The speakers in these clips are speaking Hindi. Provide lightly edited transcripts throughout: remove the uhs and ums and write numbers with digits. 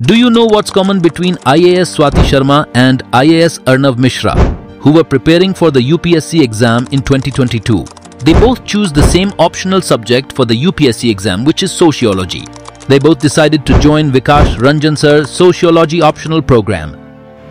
Do you know what's common between IAS Swati Sharma and IAS Arnav Mishra, who were preparing for the UPSC exam in 2022? They both choose the same optional subject for the UPSC exam, which is sociology. They both decided to join Vikash Ranjan Sir's sociology optional program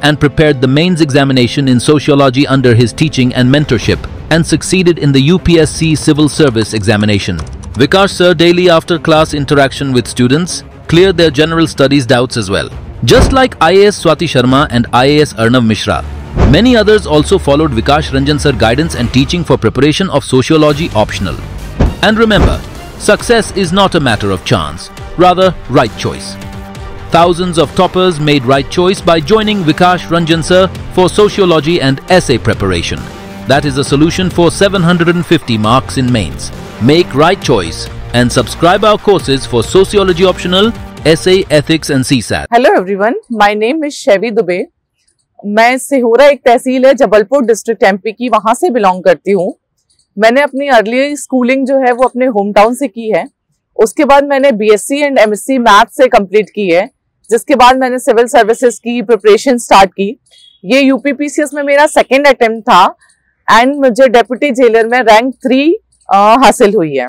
and prepared the mains examination in sociology under his teaching and mentorship and succeeded in the UPSC civil service examination. Vikash Sir daily after class interaction with students cleared their general studies doubts as well. Just like IAS Swati Sharma and IAS Arnav Mishra, many others also followed Vikash Ranjan Sir guidance and teaching for preparation of sociology optional. And remember, success is not a matter of chance, rather right choice. Thousands of toppers made right choice by joining Vikash Ranjan Sir for sociology and essay preparation. That is a solution for 750 marks in mains. Make right choice and subscribe our courses for sociology optional, essay, ethics and CSAT. Hello everyone, my name is Shevi Dubey. मैं सिहोरा एक तहसील है जबलपुर डिस्ट्रिक्ट एमपी की, वहां से बिलोंग करती हूँ। मैंने अपनी अर्ली स्कूलिंग जो है वो अपने होम टाउन से की है। उसके बाद मैंने बीएससी एंड एमएससी मैथ से कंप्लीट की है, जिसके बाद मैंने सिविल सर्विसेज की प्रिपरेशन स्टार्ट की। ये यूपीपीसीएस में मेरा सेकेंड अटेम्प्ट था एंड मुझे डेप्यूटी जेलर में रैंक 3 हासिल हुई है।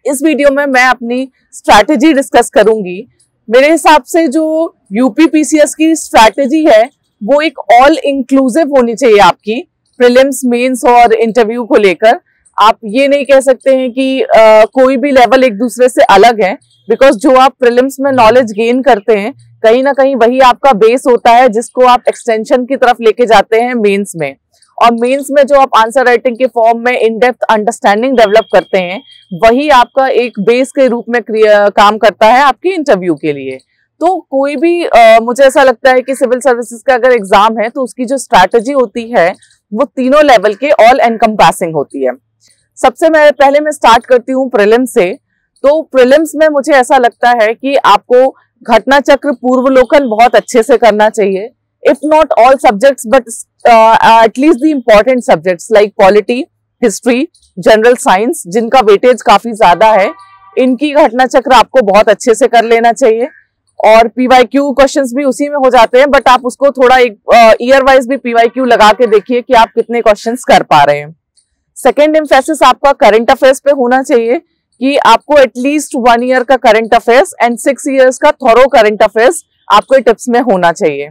इस वीडियो में मैं अपनी स्ट्रैटेजी डिस्कस करूंगी। मेरे हिसाब से जो यूपीपीसीएस की स्ट्रैटेजी है वो एक ऑल इंक्लूसिव होनी चाहिए आपकी प्रीलिम्स, मेंस और इंटरव्यू को लेकर। आप ये नहीं कह सकते हैं कि कोई भी लेवल एक दूसरे से अलग है, बिकॉज जो आप प्रीलिम्स में नॉलेज गेन करते हैं कहीं ना कहीं वही आपका बेस होता है जिसको आप एक्सटेंशन की तरफ लेके जाते हैं मेंस में। और मेंस में जो आप आंसर राइटिंग के फॉर्म में इन डेप्थ अंडरस्टैंडिंग डेवलप करते हैं वही आपका एक बेस के रूप में काम करता है आपके इंटरव्यू के लिए। तो कोई भी मुझे ऐसा लगता है कि सिविल सर्विसेज का अगर एग्जाम है तो उसकी जो स्ट्रैटेजी होती है वो तीनों लेवल के ऑल एनकम्पासिंग होती है। सबसे पहले मैं स्टार्ट करती हूँ प्रीलिम्स से। तो प्रीलिम्स में मुझे ऐसा लगता है कि आपको घटना चक्र पूर्वलोकन बहुत अच्छे से करना चाहिए। If not all subjects but at least the important subjects like polity, history, general science, जिनका वेटेज काफी ज्यादा है, इनकी घटना चक्र आपको बहुत अच्छे से कर लेना चाहिए। और पीवाईक्यू क्वेश्चंस भी उसी में हो जाते हैं, बट आप उसको थोड़ा एक ईयर वाइज भी पीवाईक्यू लगा के देखिए कि आप कितने क्वेश्चंस कर पा रहे हैं। सेकेंड एम्फेसिस आपका करंट अफेयर्स पे होना चाहिए कि आपको एटलीस्ट 1 ईयर का करंट अफेयर्स एंड 6 इयर्स का थॉरो करंट अफेयर्स आपके टिप्स में होना चाहिए।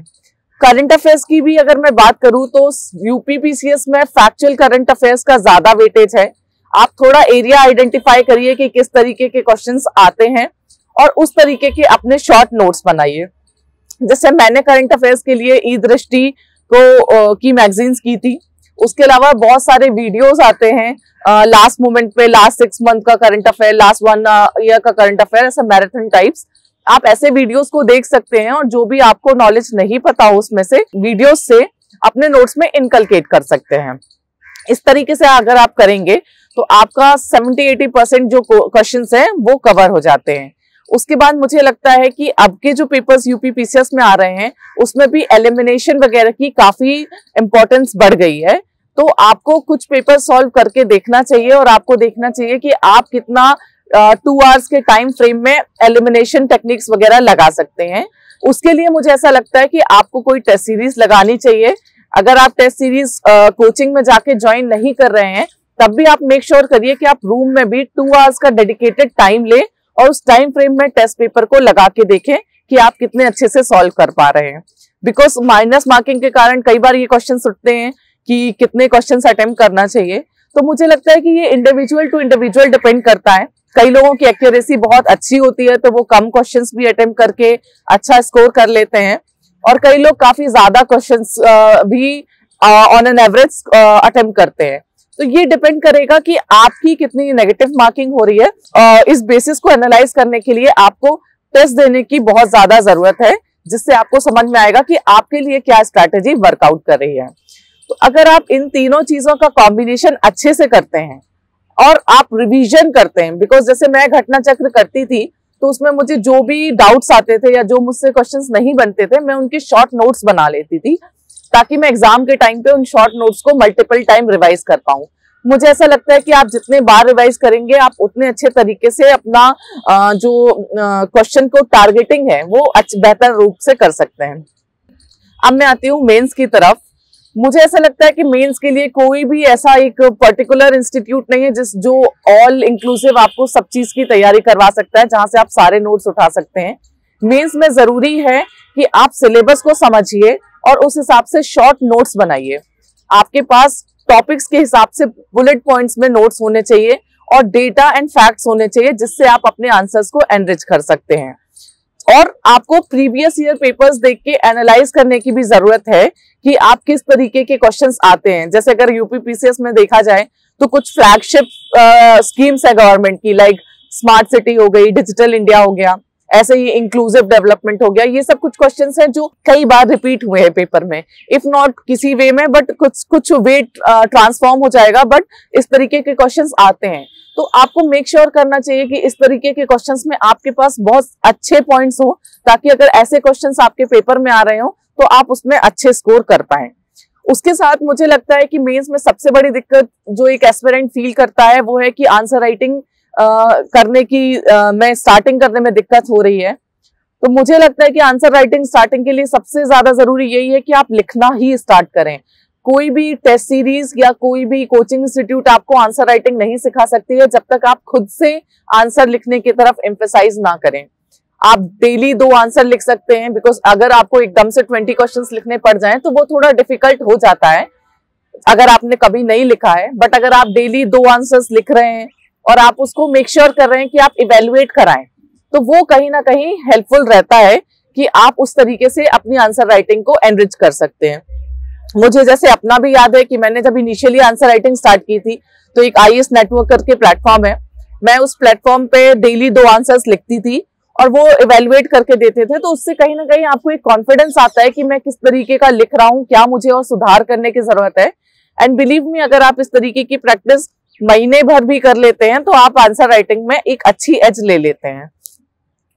करंट अफेयर्स की भी अगर मैं बात करूं तो यूपीपीसीएस में फैक्चुअल करंट अफेयर्स का ज्यादा वेटेज है। आप थोड़ा एरिया आइडेंटिफाई करिए कि किस तरीके के क्वेश्चंस आते हैं और उस तरीके के अपने शॉर्ट नोट्स बनाइए। जैसे मैंने करंट अफेयर्स के लिए ई दृष्टि की मैगजीन्स की थी। उसके अलावा बहुत सारे वीडियोस आते हैं लास्ट मोमेंट पे, लास्ट 6 मंथ का करंट अफेयर, लास्ट 1 ईयर का करंट अफेयर, ऐसा मैराथन टाइप्स। आप ऐसे वीडियोस को देख सकते हैं और जो भी आपको नॉलेज नहीं पता हो उसमें से वीडियोस से अपने नोट्स में इनकलकेट कर सकते हैं। इस तरीके से अगर आप करेंगे तो आपका 70-80% जो क्वेश्चंस हैं वो कवर हो जाते हैं। उसके बाद मुझे लगता है कि अब के जो पेपर्स यूपीपीसीएस में आ रहे हैं उसमें भी एलिमिनेशन वगैरह की काफी इंपॉर्टेंस बढ़ गई है। तो आपको कुछ पेपर सॉल्व करके देखना चाहिए और आपको देखना चाहिए कि आप कितना 2 आवर्स के टाइम फ्रेम में एलिमिनेशन टेक्निक्स वगैरह लगा सकते हैं। उसके लिए मुझे ऐसा लगता है कि आपको कोई टेस्ट सीरीज लगानी चाहिए। अगर आप टेस्ट सीरीज कोचिंग में जाके ज्वाइन नहीं कर रहे हैं तब भी आप मेक श्योर करिए कि आप रूम में भी 2 आवर्स का डेडिकेटेड टाइम लें और उस टाइम फ्रेम में टेस्ट पेपर को लगा के देखें कि आप कितने अच्छे से सॉल्व कर पा रहे हैं। बिकॉज माइनस मार्किंग के कारण कई बार ये क्वेश्चन उठते हैं कि कितने क्वेश्चन अटेम्प्ट करना चाहिए। तो मुझे लगता है कि ये इंडिविजुअल टू इंडिविजुअल डिपेंड करता है। कई लोगों की एक्यूरेसी बहुत अच्छी होती है तो वो कम क्वेश्चंस भी अटेम्प्ट करके अच्छा स्कोर कर लेते हैं, और कई लोग काफी ज्यादा क्वेश्चंस भी ऑन एन एवरेज अटेम्प्ट करते हैं। तो ये डिपेंड करेगा कि आपकी कितनी नेगेटिव मार्किंग हो रही है। इस बेसिस को एनालाइज करने के लिए आपको टेस्ट देने की बहुत ज्यादा जरूरत है, जिससे आपको समझ में आएगा कि आपके लिए क्या स्ट्रैटेजी वर्कआउट कर रही है। तो अगर आप इन तीनों चीजों का कॉम्बिनेशन अच्छे से करते हैं और आप रिवीजन करते हैं, बिकॉज जैसे मैं घटना चक्र करती थी तो उसमें मुझे जो भी डाउट्स आते थे या जो मुझसे क्वेश्चंस नहीं बनते थे मैं उनके शॉर्ट नोट्स बना लेती थी ताकि मैं एग्जाम के टाइम पे उन शॉर्ट नोट्स को मल्टीपल टाइम रिवाइज कर पाऊं। मुझे ऐसा लगता है कि आप जितने बार रिवाइज करेंगे आप उतने अच्छे तरीके से अपना जो क्वेश्चन को टारगेटिंग है वो बेहतर रूप से कर सकते हैं। अब मैं आती हूँ मेंस की तरफ। मुझे ऐसा लगता है कि मेंस के लिए कोई भी ऐसा एक पर्टिकुलर इंस्टीट्यूट नहीं है जो ऑल इंक्लूसिव आपको सब चीज की तैयारी करवा सकता है, जहां से आप सारे नोट्स उठा सकते हैं। मेंस में जरूरी है कि आप सिलेबस को समझिए और उस हिसाब से शॉर्ट नोट्स बनाइए। आपके पास टॉपिक्स के हिसाब से बुलेट पॉइंट्स में नोट्स होने चाहिए और डेटा एंड फैक्ट्स होने चाहिए, जिससे आप अपने आंसर्स को एनरिच कर सकते हैं। और आपको प्रीवियस ईयर पेपर्स देख के एनालाइज करने की भी जरूरत है कि आप किस तरीके के क्वेश्चंस आते हैं। जैसे अगर यूपीपीसीएस में देखा जाए तो कुछ फ्लैगशिप स्कीम्स है गवर्नमेंट की, लाइक स्मार्ट सिटी हो गई, डिजिटल इंडिया हो गया, ऐसे ही इंक्लूसिव डेवलपमेंट हो गया। ये सब कुछ क्वेश्चंस हैं जो कई बार रिपीट हुए हैं पेपर में, इफ नॉट किसी वे में, बट कुछ वे ट्रांसफॉर्म हो जाएगा, बट इस तरीके के क्वेश्चंस आते हैं। तो आपको मेक श्योर करना चाहिए कि इस तरीके के क्वेश्चंस में आपके पास बहुत अच्छे पॉइंट्स हो, ताकि अगर ऐसे क्वेश्चंस आपके पेपर में आ रहे हो तो आप उसमें अच्छे स्कोर कर पाए। उसके साथ मुझे लगता है कि मेंस में सबसे बड़ी दिक्कत जो एक एस्पिरेंट फील करता है वो है कि आंसर राइटिंग करने की में स्टार्टिंग करने में दिक्कत हो रही है। तो मुझे लगता है कि आंसर राइटिंग स्टार्टिंग के लिए सबसे ज्यादा जरूरी यही है कि आप लिखना ही स्टार्ट करें। कोई भी टेस्ट सीरीज या कोई भी कोचिंग इंस्टीट्यूट आपको आंसर राइटिंग नहीं सिखा सकती है जब तक आप खुद से आंसर लिखने की तरफ एम्फेसाइज ना करें। आप डेली 2 आंसर लिख सकते हैं, बिकॉज अगर आपको एकदम से 20 क्वेश्चंस लिखने पड़ जाएं तो वो थोड़ा डिफिकल्ट हो जाता है अगर आपने कभी नहीं लिखा है। बट अगर आप डेली 2 आंसर्स लिख रहे हैं और आप उसको मेक श्योर कर रहे हैं कि आप इवेल्युएट कराएं, तो वो कहीं ना कहीं हेल्पफुल रहता है कि आप उस तरीके से अपनी आंसर राइटिंग को एनरिच कर सकते हैं। मुझे जैसे अपना भी याद है कि मैंने जब इनिशियली आंसर राइटिंग स्टार्ट की थी तो एक आईएएस नेटवर्क करके प्लेटफॉर्म है, मैं उस प्लेटफॉर्म पे डेली 2 आंसर्स लिखती थी और वो इवेल्युएट करके देते थे। तो उससे कहीं ना कहीं आपको एक कॉन्फिडेंस आता है कि मैं किस तरीके का लिख रहा हूँ, क्या मुझे और सुधार करने की जरूरत है। एंड बिलीव मी, अगर आप इस तरीके की प्रैक्टिस महीने भर भी कर लेते हैं तो आप आंसर राइटिंग में एक अच्छी एज ले लेते हैं।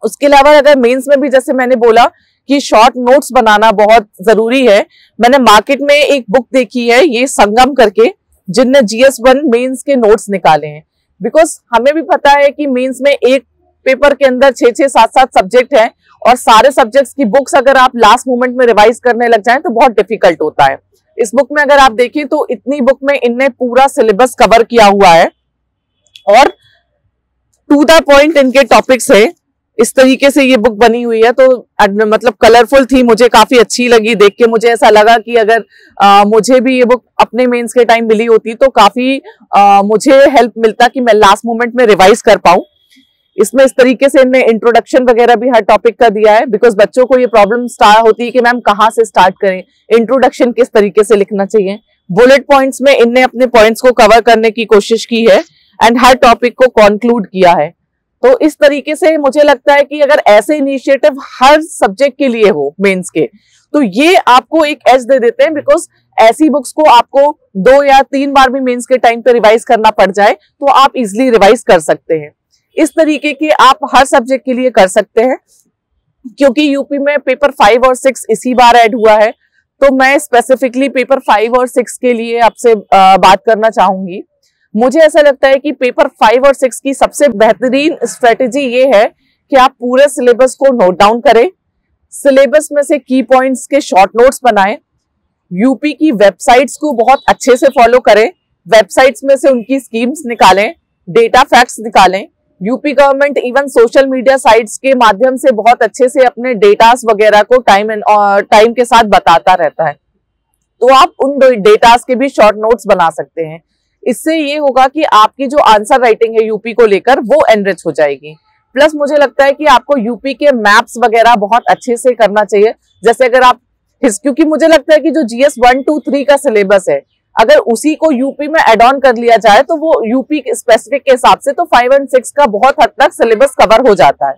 उसके अलावा अगर मेंस में भी जैसे मैंने बोला कि शॉर्ट नोट्स बनाना बहुत जरूरी है, मैंने मार्केट में एक बुक देखी है ये संगम करके, जिनने GS1 मेंस के नोट्स निकाले हैं। बिकॉज हमें भी पता है कि मेंस में एक पेपर के अंदर 6-6, 7-7 सब्जेक्ट हैं और सारे सब्जेक्ट्स की बुक्स अगर आप लास्ट मोमेंट में रिवाइज करने लग जाएं तो बहुत डिफिकल्ट होता है। इस बुक में अगर आप देखें तो इतनी बुक में इनने पूरा सिलेबस कवर किया हुआ है और टू द पॉइंट इनके टॉपिक्स है। इस तरीके से ये बुक बनी हुई है, तो मतलब कलरफुल थी, मुझे काफी अच्छी लगी देख के। मुझे ऐसा लगा कि अगर मुझे भी ये बुक अपने मेंस के टाइम मिली होती तो काफी मुझे हेल्प मिलता कि मैं लास्ट मोमेंट में रिवाइज कर पाऊं। इसमें इस तरीके से इनने इंट्रोडक्शन वगैरह भी हर टॉपिक का दिया है, बिकॉज बच्चों को ये प्रॉब्लम होती है कि मैम कहाँ से स्टार्ट करें, इंट्रोडक्शन किस तरीके से लिखना चाहिए। बुलेट पॉइंट्स में इनने अपने पॉइंट्स को कवर करने की कोशिश की है एंड हर टॉपिक को कंक्लूड किया है। तो इस तरीके से मुझे लगता है कि अगर ऐसे इनिशिएटिव हर सब्जेक्ट के लिए हो मेंस के, तो ये आपको एक एज दे देते हैं। बिकॉज ऐसी बुक्स को आपको 2 या 3 बार भी मेंस के टाइम पे रिवाइज करना पड़ जाए तो आप इजिली रिवाइज कर सकते हैं। इस तरीके के आप हर सब्जेक्ट के लिए कर सकते हैं। क्योंकि यूपी में पेपर 5 और 6 इसी बार ऐड हुआ है, तो मैं स्पेसिफिकली पेपर 5 और 6 के लिए आपसे बात करना चाहूंगी। मुझे ऐसा लगता है कि पेपर 5 और 6 की सबसे बेहतरीन स्ट्रेटेजी ये है कि आप पूरे सिलेबस को नोट डाउन करें, सिलेबस में से की पॉइंट्स के शॉर्ट नोट्स बनाएं, यूपी की वेबसाइट्स को बहुत अच्छे से फॉलो करें, वेबसाइट्स में से उनकी स्कीम्स निकालें, डेटा फैक्ट्स निकालें। UP government even social media sites के माध्यम से बहुत अच्छे से अपने डेटास वगैरह को टाइम के साथ बताता रहता है, तो आप उन डेटास के भी शॉर्ट नोट्स बना सकते हैं। इससे ये होगा कि आपकी जो आंसर राइटिंग है यूपी को लेकर वो एनरिच हो जाएगी। प्लस मुझे लगता है कि आपको यूपी के मैप्स वगैरह बहुत अच्छे से करना चाहिए। जैसे अगर आप क्योंकि मुझे लगता है कि जो GS 1, 2, 3 का सिलेबस है, अगर उसी को यूपी में एड ऑन कर लिया जाए तो वो यूपी स्पेसिफिक के हिसाब से तो 5 और 6 का बहुत हद तक सिलेबस कवर हो जाता है।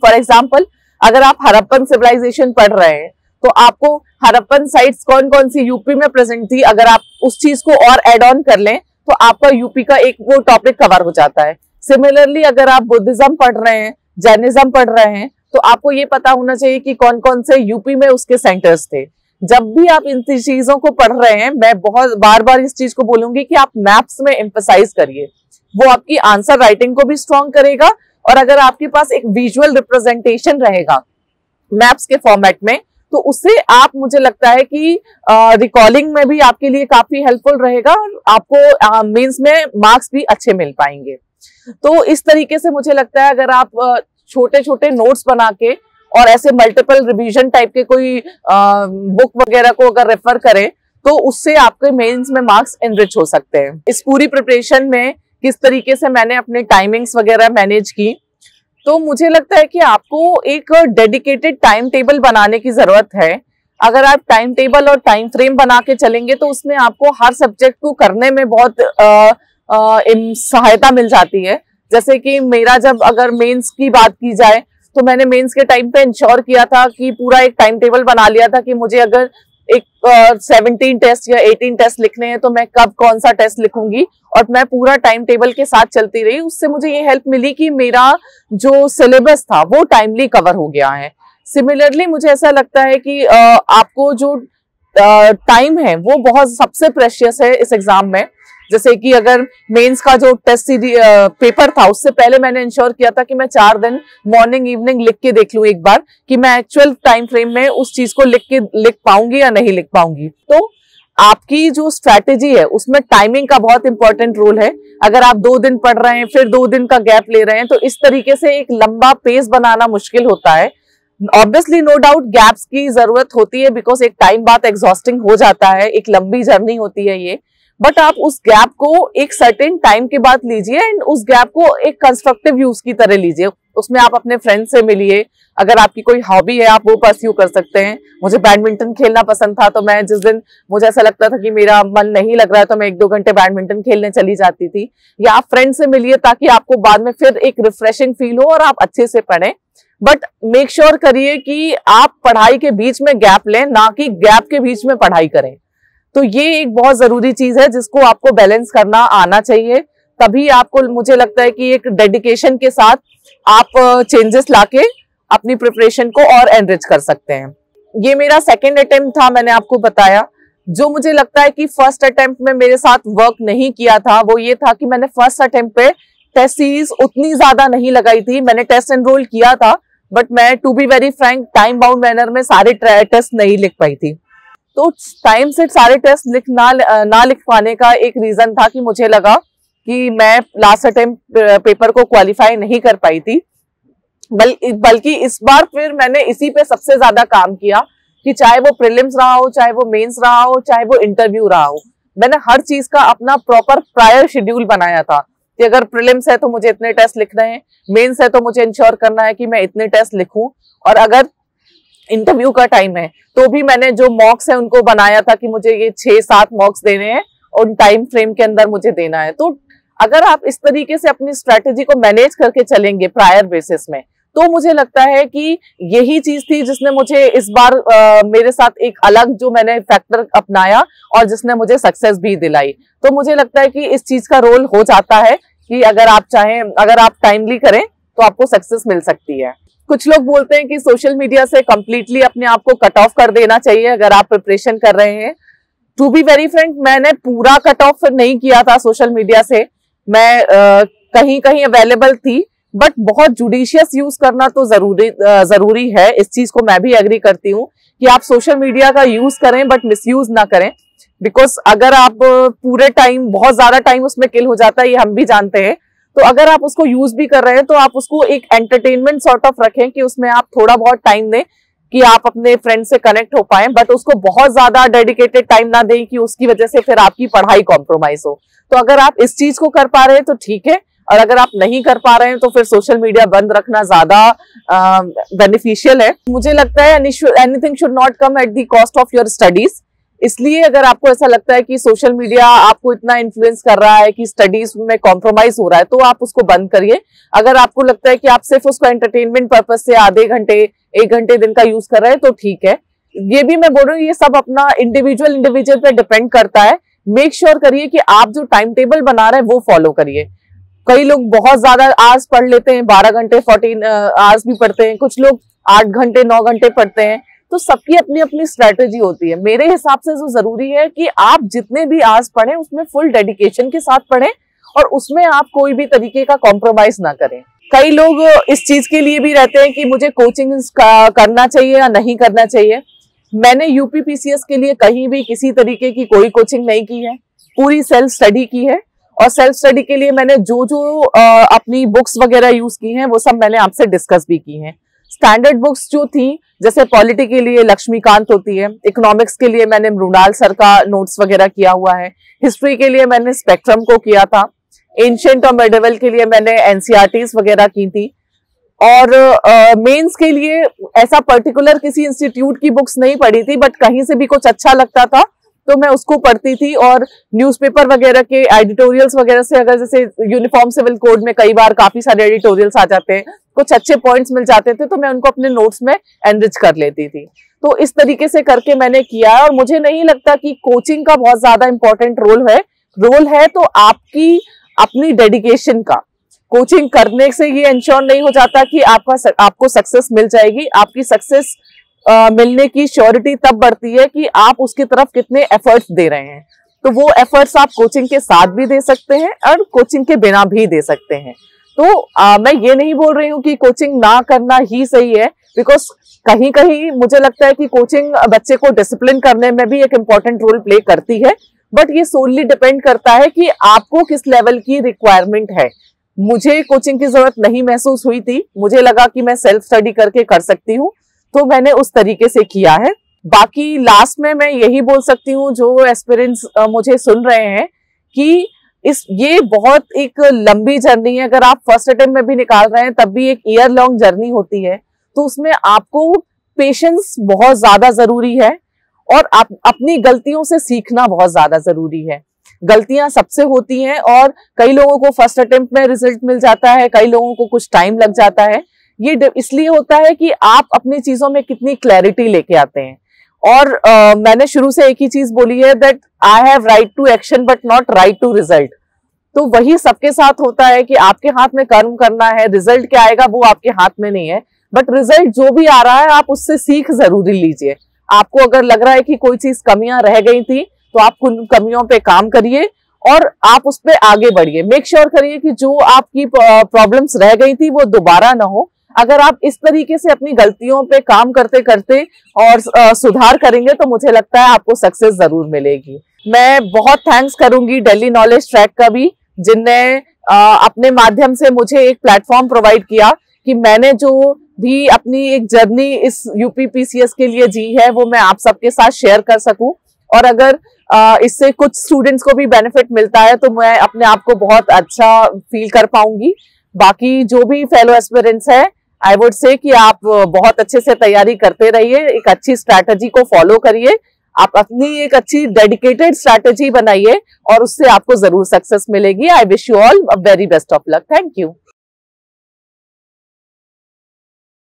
फॉर एग्जाम्पल, अगर आप हड़प्पन सिविलाइजेशन पढ़ रहे हैं तो आपको हड़प्पन साइट्स कौन कौन सी यूपी में प्रेजेंट थी, अगर आप उस चीज को और एड ऑन कर लें तो आपका यूपी का एक वो टॉपिक कवर हो जाता है। सिमिलरली अगर आप बुद्धिज्म पढ़ रहे हैं, जैनिज्म पढ़ रहे हैं, तो आपको ये पता होना चाहिए कि कौन कौन से यूपी में उसके सेंटर्स थे। जब भी आप इन चीजों को पढ़ रहे हैं, मैं बहुत बार बार इस चीज को बोलूंगी कि आप मैप्स में एम्फसाइज करिए। वो आपकी आंसर राइटिंग को भी स्ट्रॉन्ग करेगा, और अगर आपके पास एक विजुअल रिप्रेजेंटेशन रहेगा मैप्स के फॉर्मेट में, तो उससे आप, मुझे लगता है कि रिकॉलिंग में भी आपके लिए काफी हेल्पफुल रहेगा, और आपको मेंस में मार्क्स भी अच्छे मिल पाएंगे। तो इस तरीके से मुझे लगता है अगर आप छोटे छोटे नोट्स बना के और ऐसे मल्टीपल रिवीजन टाइप के कोई बुक वगैरह को अगर रेफर करें, तो उससे आपके मेंस में मार्क्स एनरिच हो सकते हैं। इस पूरी प्रिपरेशन में किस तरीके से मैंने अपने टाइमिंग्स वगैरह मैनेज की, तो मुझे लगता है कि आपको एक डेडिकेटेड टाइम टेबल बनाने की जरूरत है। अगर आप टाइम टेबल और टाइम फ्रेम बना के चलेंगे तो उसमें आपको हर सब्जेक्ट को करने में बहुत सहायता मिल जाती है। जैसे कि मेरा जब अगर मेंस की बात की जाए, तो मैंने मेंस के टाइम पे इंश्योर किया था कि पूरा एक टाइम टेबल बना लिया था कि मुझे अगर एक 17 टेस्ट या 18 टेस्ट लिखने हैं तो मैं कब कौन सा टेस्ट लिखूंगी, और मैं पूरा टाइम टेबल के साथ चलती रही। उससे मुझे ये हेल्प मिली कि मेरा जो सिलेबस था वो टाइमली कवर हो गया है। सिमिलरली मुझे ऐसा लगता है कि आपको जो टाइम है वो बहुत सबसे प्रेशियस है इस एग्जाम में। जैसे कि अगर मेंस का जो टेस्ट पेपर था, उससे पहले मैंने इंश्योर किया था कि मैं 4 दिन मॉर्निंग इवनिंग लिख के देख लूं एक बार कि मैं एक्चुअल टाइम फ्रेम में उस चीज को लिख पाऊंगी या नहीं लिख पाऊंगी। तो आपकी जो स्ट्रैटेजी है उसमें टाइमिंग का बहुत इंपॉर्टेंट रोल है। अगर आप 2 दिन पढ़ रहे हैं फिर 2 दिन का गैप ले रहे हैं, तो इस तरीके से एक लंबा पेस बनाना मुश्किल होता है। ऑब्वियसली नो डाउट गैप्स की जरूरत होती है, बिकॉज एक टाइम बाद एग्जॉस्टिंग हो जाता है, एक लंबी जर्नी होती है ये। बट आप उस गैप को एक सर्टेन टाइम के बाद लीजिए, एंड उस गैप को एक कंस्ट्रक्टिव यूज की तरह लीजिए। उसमें आप अपने फ्रेंड से मिलिए, अगर आपकी कोई हॉबी है आप वो परस्यू कर सकते हैं। मुझे बैडमिंटन खेलना पसंद था, तो मैं जिस दिन मुझे ऐसा लगता था कि मेरा मन नहीं लग रहा है तो मैं 1-2 घंटे बैडमिंटन खेलने चली जाती थी। या आप फ्रेंड से मिलिए ताकि आपको बाद में फिर एक रिफ्रेशिंग फील हो और आप अच्छे से पढ़ें। बट मेक श्योर करिए कि आप पढ़ाई के बीच में गैप लें, ना कि गैप के बीच में पढ़ाई करें। तो ये एक बहुत जरूरी चीज है जिसको आपको बैलेंस करना आना चाहिए। तभी आपको, मुझे लगता है कि एक डेडिकेशन के साथ आप चेंजेस लाके अपनी प्रिपरेशन को और एनरिच कर सकते हैं। ये मेरा सेकंड अटेम्प्ट था, मैंने आपको बताया। जो मुझे लगता है कि फर्स्ट अटेम्प्ट में मेरे साथ वर्क नहीं किया था वो ये था कि मैंने फर्स्ट अटेम्प्ट पे टेस्ट सीरीज उतनी ज्यादा नहीं लगाई थी। मैंने टेस्ट एनरोल किया था, बट मैं to be very frank time bound manner में सारे टेस्ट नहीं लिख पाई थी। तो टाइम से सारे टेस्ट ना लिख पाने का एक रीजन था कि मुझे लगा कि मैं लास्ट अटेम्प्ट पेपर को क्वालिफाई नहीं कर पाई थी। बल्कि इस बार फिर मैंने इसी पे सबसे ज्यादा काम किया कि चाहे वो प्रीलिम्स रहा हो, चाहे वो मेंस रहा हो, चाहे वो इंटरव्यू रहा हो, मैंने हर चीज का अपना प्रॉपर प्रायर शेड्यूल बनाया था कि अगर प्रीलिम्स है तो मुझे इतने टेस्ट लिखने हैं, मेंस है तो मुझे इंश्योर करना है कि मैं इतने टेस्ट लिखूं, और अगर इंटरव्यू का टाइम है तो भी मैंने जो मॉक्स है उनको बनाया था कि मुझे ये 6-7 मॉक्स देने हैं और टाइम फ्रेम के अंदर मुझे देना है। तो अगर आप इस तरीके से अपनी स्ट्रैटेजी को मैनेज करके चलेंगे प्रायर बेसिस में, तो मुझे लगता है कि यही चीज थी जिसने मुझे इस बार मेरे साथ एक अलग जो मैंने फैक्टर अपनाया और जिसने मुझे सक्सेस भी दिलाई। तो मुझे लगता है कि इस चीज का रोल हो जाता है कि अगर आप चाहें, अगर आप टाइमली करें तो आपको सक्सेस मिल सकती है। कुछ लोग बोलते हैं कि सोशल मीडिया से कंप्लीटली अपने आप को कट ऑफ कर देना चाहिए अगर आप प्रिपरेशन कर रहे हैं। टू बी वेरी फ्रैंक, मैंने पूरा कट ऑफ नहीं किया था सोशल मीडिया से। मैं कहीं कहीं अवेलेबल थी, बट बहुत जुडिशियस यूज करना तो जरूरी है। इस चीज को मैं भी एग्री करती हूँ कि आप सोशल मीडिया का यूज करें बट मिसयूज ना करें। बिकॉज अगर आप पूरे टाइम, बहुत ज्यादा टाइम उसमें किल हो जाता है, ये हम भी जानते हैं। तो अगर आप उसको यूज भी कर रहे हैं तो आप उसको एक एंटरटेनमेंट सॉर्ट ऑफ रखें कि उसमें आप थोड़ा बहुत टाइम दें कि आप अपने फ्रेंड से कनेक्ट हो पाए, बट उसको बहुत ज्यादा डेडिकेटेड टाइम ना दें कि उसकी वजह से फिर आपकी पढ़ाई कॉम्प्रोमाइज हो। तो अगर आप इस चीज को कर पा रहे हैं तो ठीक है, और अगर आप नहीं कर पा रहे हैं तो फिर सोशल मीडिया बंद रखना ज्यादा बेनिफिशियल है। मुझे लगता है anything should not come at the cost of your studies. इसलिए अगर आपको ऐसा लगता है कि सोशल मीडिया आपको इतना इन्फ्लुएंस कर रहा है कि स्टडीज में कॉम्प्रोमाइज हो रहा है, तो आप उसको बंद करिए। अगर आपको लगता है कि आप सिर्फ उसको एंटरटेनमेंट पर्पज से आधे घंटे 1 घंटे दिन का यूज कर रहे हैं तो ठीक है। ये भी मैं बोल रही हूँ, ये सब अपना इंडिविजुअल पे डिपेंड करता है। मेक श्योर करिए कि आप जो टाइम टेबल बना रहे हैं वो फॉलो करिए। कई लोग बहुत ज्यादा आवर्स पढ़ लेते हैं, 12 घंटे 14 आवर्स भी पढ़ते हैं, कुछ लोग 8 घंटे 9 घंटे पढ़ते हैं। तो सबकी अपनी अपनी स्ट्रेटेजी होती है। मेरे हिसाब से जो जरूरी है कि आप जितने भी आवर्स पढ़ें उसमें फुल डेडिकेशन के साथ पढ़ें और उसमें आप कोई भी तरीके का कॉम्प्रोमाइज ना करें। कई लोग इस चीज के लिए भी रहते हैं कि मुझे कोचिंग करना चाहिए या नहीं करना चाहिए। मैंने यूपीपीसीएस के लिए कहीं भी किसी तरीके की कोई कोचिंग नहीं की है, पूरी सेल्फ स्टडी की है। और सेल्फ स्टडी के लिए मैंने जो अपनी बुक्स वगैरह यूज की हैं वो सब मैंने आपसे डिस्कस भी की हैं। स्टैंडर्ड बुक्स जो थी, जैसे पॉलिटी के लिए लक्ष्मीकांत होती है, इकोनॉमिक्स के लिए मैंने मृणाल सर का नोट्स वगैरह किया हुआ है, हिस्ट्री के लिए मैंने स्पेक्ट्रम को किया था, एंशिएंट और मेडिवल के लिए मैंने एनसीईआरटीज वगैरह की थी। और मेंस के लिए ऐसा पर्टिकुलर किसी इंस्टीट्यूट की बुक्स नहीं पढ़ी थी, बट कहीं से भी कुछ अच्छा लगता था तो मैं उसको पढ़ती थी। और न्यूज़पेपर वगैरह के एडिटोरियल्स वगैरह से, अगर जैसे यूनिफॉर्म सिविल कोड में कई बार काफी सारे एडिटोरियल्स आ जाते हैं, कुछ अच्छे पॉइंट्स मिल जाते थे तो मैं उनको अपने नोट्स में एनरिच कर लेती थी। तो इस तरीके से करके मैंने किया है और मुझे नहीं लगता कि कोचिंग का बहुत ज्यादा इंपॉर्टेंट रोल है तो आपकी अपनी डेडिकेशन का। कोचिंग करने से ये इंश्योर नहीं हो जाता कि आपको सक्सेस मिल जाएगी। आपकी सक्सेस मिलने की श्योरिटी तब बढ़ती है कि आप उसकी तरफ कितने एफर्ट्स दे रहे हैं। तो वो एफर्ट्स आप कोचिंग के साथ भी दे सकते हैं और कोचिंग के बिना भी दे सकते हैं। तो मैं ये नहीं बोल रही हूँ कि कोचिंग ना करना ही सही है, बिकॉज कहीं कहीं मुझे लगता है कि कोचिंग बच्चे को डिसिप्लिन करने में भी एक इम्पॉर्टेंट रोल प्ले करती है। बट ये सोलली डिपेंड करता है कि आपको किस लेवल की रिक्वायरमेंट है। मुझे कोचिंग की जरूरत नहीं महसूस हुई थी, मुझे लगा कि मैं सेल्फ स्टडी करके कर सकती हूँ, तो मैंने उस तरीके से किया है। बाकी लास्ट में मैं यही बोल सकती हूँ जो एस्पिरेंट्स मुझे सुन रहे हैं कि ये बहुत एक लंबी जर्नी है। अगर आप फर्स्ट अटेम्प्ट में भी निकाल रहे हैं तब भी एक ईयर लॉन्ग जर्नी होती है, तो उसमें आपको पेशेंस बहुत ज्यादा जरूरी है और अपनी गलतियों से सीखना बहुत ज्यादा जरूरी है। गलतियां सबसे होती हैं और कई लोगों को फर्स्ट अटेम्प्ट में रिजल्ट मिल जाता है, कई लोगों को कुछ टाइम लग जाता है। ये इसलिए होता है कि आप अपनी चीजों में कितनी क्लैरिटी लेके आते हैं। और मैंने शुरू से एक ही चीज बोली है, that I have right to action but not right to result. तो वही सबके साथ होता है कि आपके हाथ में कर्म करना है, रिजल्ट क्या आएगा वो आपके हाथ में नहीं है, बट रिजल्ट जो भी आ रहा है आप उससे सीख जरूर लीजिए। आपको अगर लग रहा है कि कोई चीज कमियां रह गई थी तो आप उन कमियों पे काम करिए और आप उस पे आगे बढ़िए। मेक श्योर करिए कि जो आपकी प्रॉब्लम्स रह गई थी वो दोबारा ना हो। अगर आप इस तरीके से अपनी गलतियों पे काम करते करते और सुधार करेंगे तो मुझे लगता है आपको सक्सेस जरूर मिलेगी। मैं बहुत थैंक्स करूंगी दिल्ली नॉलेज ट्रैक का भी, जिनने अपने माध्यम से मुझे एक प्लेटफॉर्म प्रोवाइड किया कि मैंने जो भी अपनी एक जर्नी इस यूपीपीसीएस के लिए जी है वो मैं आप सबके साथ शेयर कर सकूं। और अगर इससे कुछ स्टूडेंट्स को भी बेनिफिट मिलता है तो मैं अपने आप को बहुत अच्छा फील कर पाऊंगी। बाकी जो भी फेलो एस्पिरेंट्स है, आई वुड से कि आप बहुत अच्छे से तैयारी करते रहिए, एक अच्छी स्ट्रैटेजी को फॉलो करिए, आप अपनी एक अच्छी डेडिकेटेड स्ट्रैटेजी बनाइए और उससे आपको जरूर सक्सेस मिलेगी। I wish you all a very best of luck. Thank you.